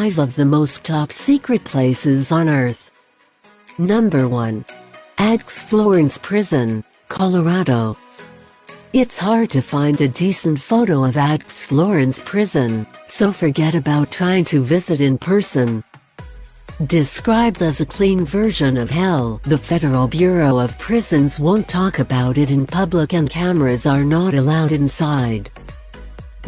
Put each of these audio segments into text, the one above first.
5 of the most top secret places on Earth. Number 1. Axe Florence Prison, Colorado. It's hard to find a decent photo of Axe Florence Prison, so forget about trying to visit in person. Described as a clean version of hell, the Federal Bureau of Prisons won't talk about it in public and cameras are not allowed inside.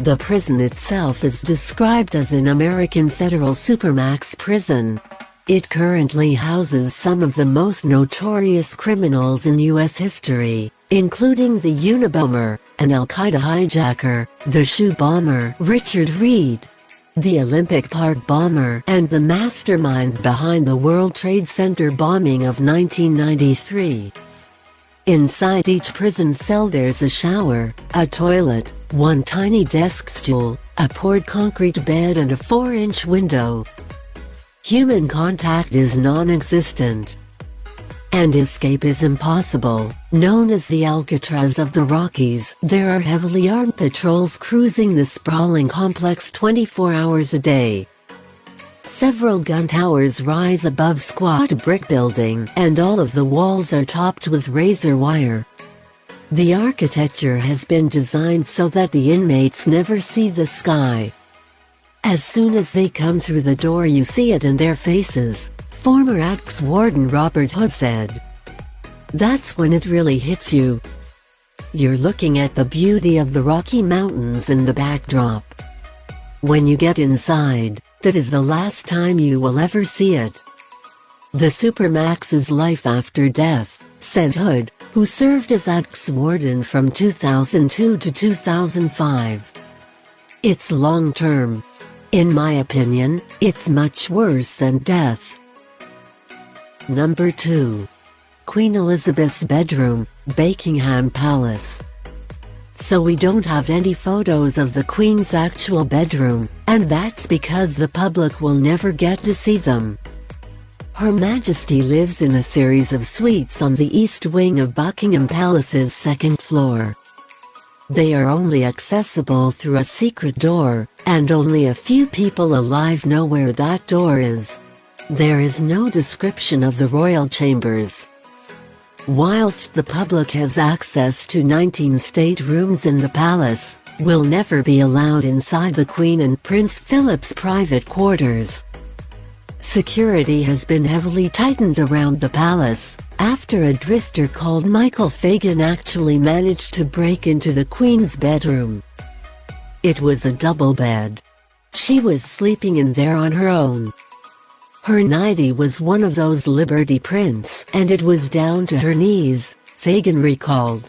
The prison itself is described as an American federal supermax prison. It currently houses some of the most notorious criminals in U.S. history, including the Unabomber, an Al-Qaeda hijacker, the shoe bomber Richard Reed, the Olympic Park bomber, and the mastermind behind the World Trade Center bombing of 1993. Inside each prison cell there's a shower, a toilet, one tiny desk stool, a poured concrete bed and a 4-inch window. Human contact is non-existent, and escape is impossible. Known as the Alcatraz of the Rockies, there are heavily armed patrols cruising the sprawling complex 24 hours a day. Several gun towers rise above squat brick building, and all of the walls are topped with razor wire. The architecture has been designed so that the inmates never see the sky. As soon as they come through the door you see it in their faces, former Axe Warden Robert Hood said. That's when it really hits you. You're looking at the beauty of the Rocky Mountains in the backdrop. When you get inside, that is the last time you will ever see it. The Supermax's life after death, said Hood, who served as Axe Warden from 2002 to 2005. It's long-term. In my opinion, it's much worse than death. Number 2. Queen Elizabeth's bedroom, Buckingham Palace. So we don't have any photos of the Queen's actual bedroom, and that's because the public will never get to see them. Her Majesty lives in a series of suites on the east wing of Buckingham Palace's second floor. They are only accessible through a secret door, and only a few people alive know where that door is. There is no description of the royal chambers. Whilst the public has access to 19 staterooms in the palace, will never be allowed inside the Queen and Prince Philip's private quarters. Security has been heavily tightened around the palace, after a drifter called Michael Fagan actually managed to break into the Queen's bedroom. It was a double bed. She was sleeping in there on her own. Her nightie was one of those Liberty prints, and it was down to her knees, Fagan recalled.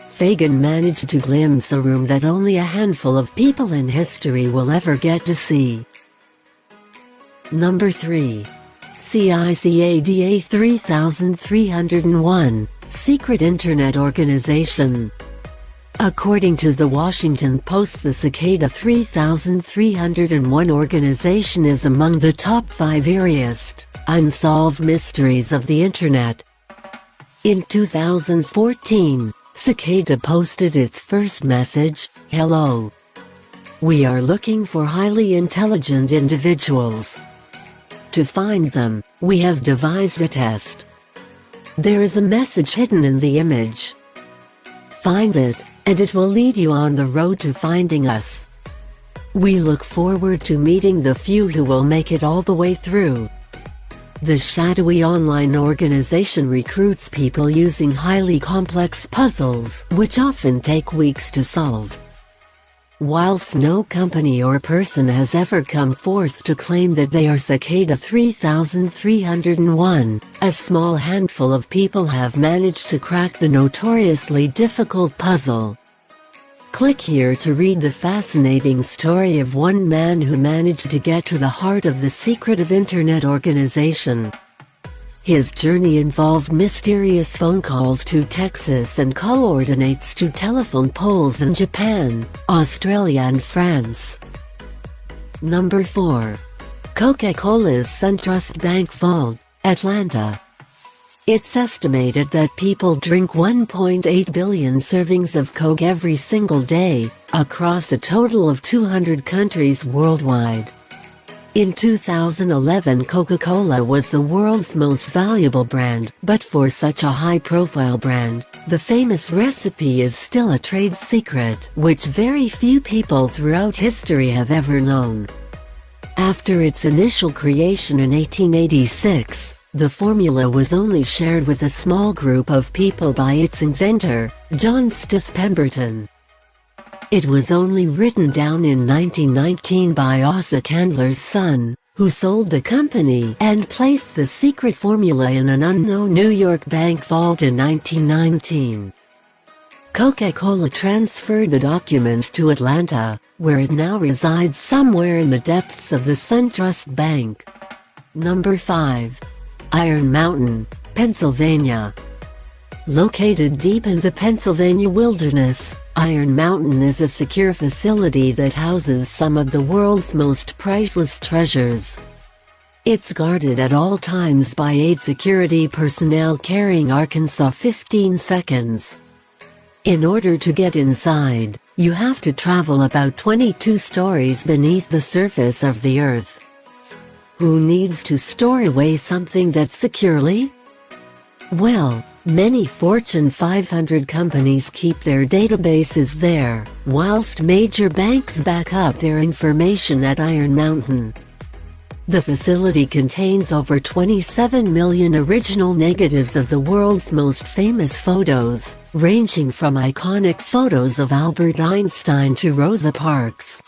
Fagan managed to glimpse a room that only a handful of people in history will ever get to see. Number 3. CICADA 3301, Secret Internet Organization. According to the Washington Post, the Cicada 3301 organization is among the top 5 eeriest, unsolved mysteries of the Internet. In 2014, Cicada posted its first message, "Hello. We are looking for highly intelligent individuals. To find them, we have devised a test. There is a message hidden in the image. Find it, and it will lead you on the road to finding us. We look forward to meeting the few who will make it all the way through." The shadowy online organization recruits people using highly complex puzzles, which often take weeks to solve. Whilst no company or person has ever come forth to claim that they are Cicada 3301, a small handful of people have managed to crack the notoriously difficult puzzle. Click here to read the fascinating story of one man who managed to get to the heart of the secretive Internet organization. His journey involved mysterious phone calls to Texas and coordinates to telephone poles in Japan, Australia and France. Number 4. Coca-Cola's SunTrust Bank Vault, Atlanta. It's estimated that people drink 1.8 billion servings of Coke every single day, across a total of 200 countries worldwide. In 2011, Coca-Cola was the world's most valuable brand, but for such a high-profile brand, the famous recipe is still a trade secret, which very few people throughout history have ever known. After its initial creation in 1886, the formula was only shared with a small group of people by its inventor, John Stith Pemberton. It was only written down in 1919 by Asa Candler's son, who sold the company and placed the secret formula in an unknown New York bank vault in 1919. Coca-Cola transferred the document to Atlanta, where it now resides somewhere in the depths of the SunTrust Bank. Number 5. Iron Mountain, Pennsylvania. Located deep in the Pennsylvania wilderness, Iron Mountain is a secure facility that houses some of the world's most priceless treasures. It's guarded at all times by 8 security personnel carrying Arkansas 15 seconds. In order to get inside, you have to travel about 22 stories beneath the surface of the earth. Who needs to store away something that securely? Well, many Fortune 500 companies keep their databases there, whilst major banks back up their information at Iron Mountain. The facility contains over 27 million original negatives of the world's most famous photos, ranging from iconic photos of Albert Einstein to Rosa Parks.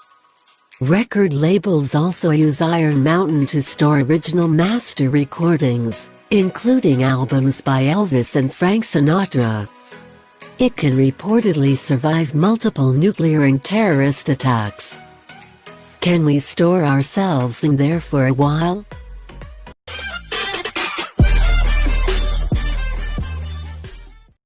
Record labels also use Iron Mountain to store original master recordings, including albums by Elvis and Frank Sinatra. It can reportedly survive multiple nuclear and terrorist attacks. Can we store ourselves in there for a while?